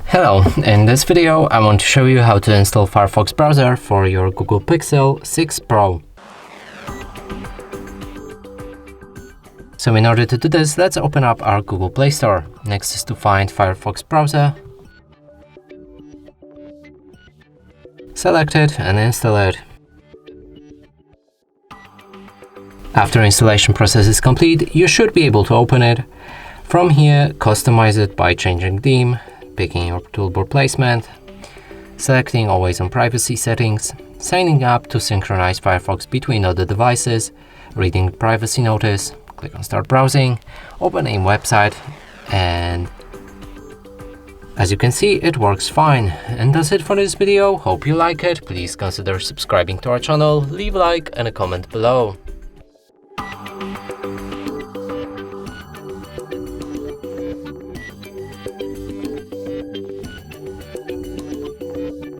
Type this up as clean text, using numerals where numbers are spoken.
Hello, in this video I want to show you how to install Firefox browser for your Google Pixel 6 Pro. So in order to do this, let's open up our Google Play Store. Next is to find Firefox browser, select it and install it. After installation process is complete, you should be able to open it. From here, customize it by changing theme, picking your toolbar placement, selecting Always on Privacy settings, signing up to synchronize Firefox between other devices, reading the privacy notice, click on Start Browsing, open a website, and as you can see, it works fine. And that's it for this video. Hope you like it. Please consider subscribing to our channel, leave a like and a comment below.